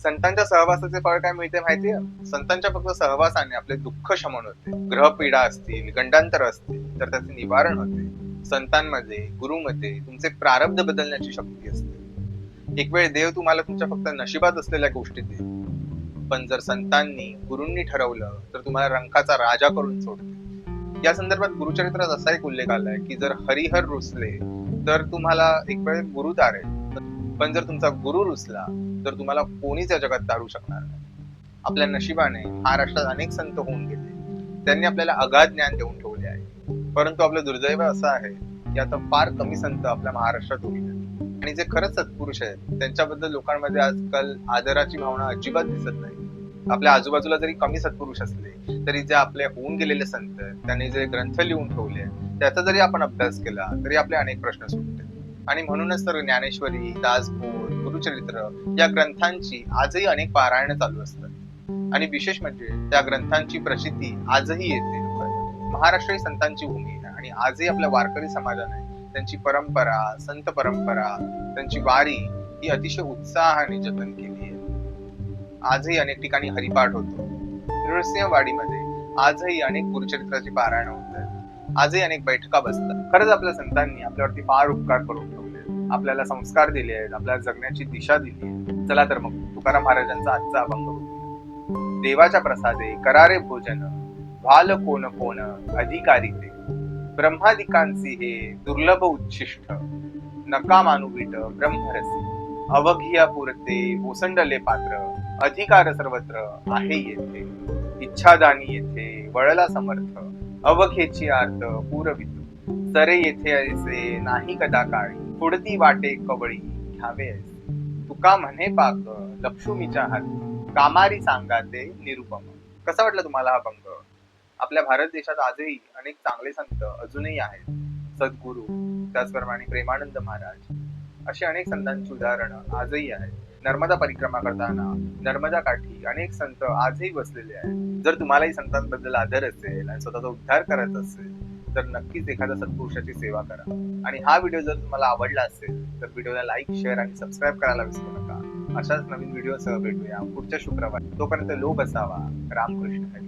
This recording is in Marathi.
संतांच्या सहवासाचे फळ काय मिळते माहितीये? संतांच्या फक्त सहवासाने आपले दुःख शमन होते. ग्रह पीडा असतील, गंडांतर असतील तर त्याचे निवारण होते. संतांमध्ये, गुरुमध्ये तुमचे प्रारब्ध बदलण्याची शक्ती असते. एक वेळ देव तुम्हाला तुमच्या फक्त नशिबात असलेल्या गोष्टी देईल, पण जर संतांनी, गुरूंनी ठरवलं तर तुम्हाला रंकाचा राजा करून सोडते. या संदर्भात गुरुचरित्रात असा एक उल्लेख आलाय की जर हरिहर रुसले तर तुम्हाला एक वेळ गुरु तारेल, पण जर तुमचा गुरु रुसला तर तुम्हाला कोणीच या जगात तारू शकणार नाही. आपल्या नशिबाने महाराष्ट्रात अनेक संत होऊन गेले, त्यांनी आपल्याला अगाध ज्ञान देऊन ठेवले आहे. परंतु आपलं दुर्दैव असं आहे की आता फार कमी संत आपल्या महाराष्ट्रात उरले, आणि जे खरंच सत्पुरुष आहेत त्यांच्याबद्दल लोकांमध्ये आजकाल आदराची भावना अजिबात दिसत नाही. आपल्या आजूबाजूला जरी कमी सत्पुरुष असले तरी जे आपले होऊन गेलेले संत, त्यांनी जे ग्रंथ लिहून ठेवले त्याचा जरी आपण अभ्यास केला तरी आपले अनेक प्रश्न सुटते. आणि म्हणूनच तर ज्ञानेश्वरी, दासबोध, गुरुचरित्र या ग्रंथांची आजही अनेक पारायण चालू असतात. आणि विशेष म्हणजे त्या ग्रंथांची प्रचिती आजही येते लोकांना. महाराष्ट्र ही संतांची भूमी आहे आणि आजही आपल्या वारकरी समाजाने त्यांची परंपरा, संत परंपरा, त्यांची वारी ही अतिशय उत्साहाने जतन केली आहे. आजही अनेक ठिकाणी हरिपाठ होतो. नृसिंहवाडीमध्ये आजही अनेक गुरुचरित्राची पारायण होतात. आजही अनेक बैठका बसतात. खरंच आपल्या संतांनी आपल्यावरती फार उपकार करून ठेवले, आपल्याला संस्कार दिले आहेत, आपल्याला जगण्याची दिशा दिली आहे. चला तर मग तुकाराम महाराजांचा आजचा अभंग बघूया. देवाच्या प्रसादे करारे भोजन, व्हाल कोण कोण अधिकारी ते. ब्रह्मादिकांची हे दुर्लभ उच्छिष्ट, नका मानुविट ब्रह्मरसी. अवघिया पुरते ओसंडले पात्र, अधिकार सर्वत्र आहे येथे. इच्छादानी येथे वळला समर्थ, अवघेची आर्त पुरवितो. सरे येथे ऐसे नाही कदा काळी, पुढती वाटे कवळी घ्यावे ऐसे. तुका म्हणे पाक लक्ष्मीच्या हाती, कामारी सांगा ते निरुपम. कसा वाटला तुम्हाला हा अभंग? आपल्या भारत देशात आजही अनेक चांगले संत अजूनही आहेत. सद्गुरू, त्याचप्रमाणे प्रेमानंद महाराज, अशी अनेक संतांची उदाहरणं आजही आहेत. नर्मदा परिक्रमा करताना नर्मदा काठी अनेक संत आजही बसलेले आहेत. जर तुम्हालाही संतांबद्दल आदर असेल आणि स्वतःचा उद्धार करायचा असेल तर नक्कीच एखाद्या सत्पुरुषाची सेवा करा. आणि हा व्हिडिओ जर तुम्हाला आवडला असेल तर व्हिडिओला लाईक, शेअर आणि सबस्क्राईब करायला विसरू नका. अशाच नवीन व्हिडिओसह भेटूया पुढच्या शुक्रवारी. तोपर्यंत लोभ असावा. रामकृष्ण हरी.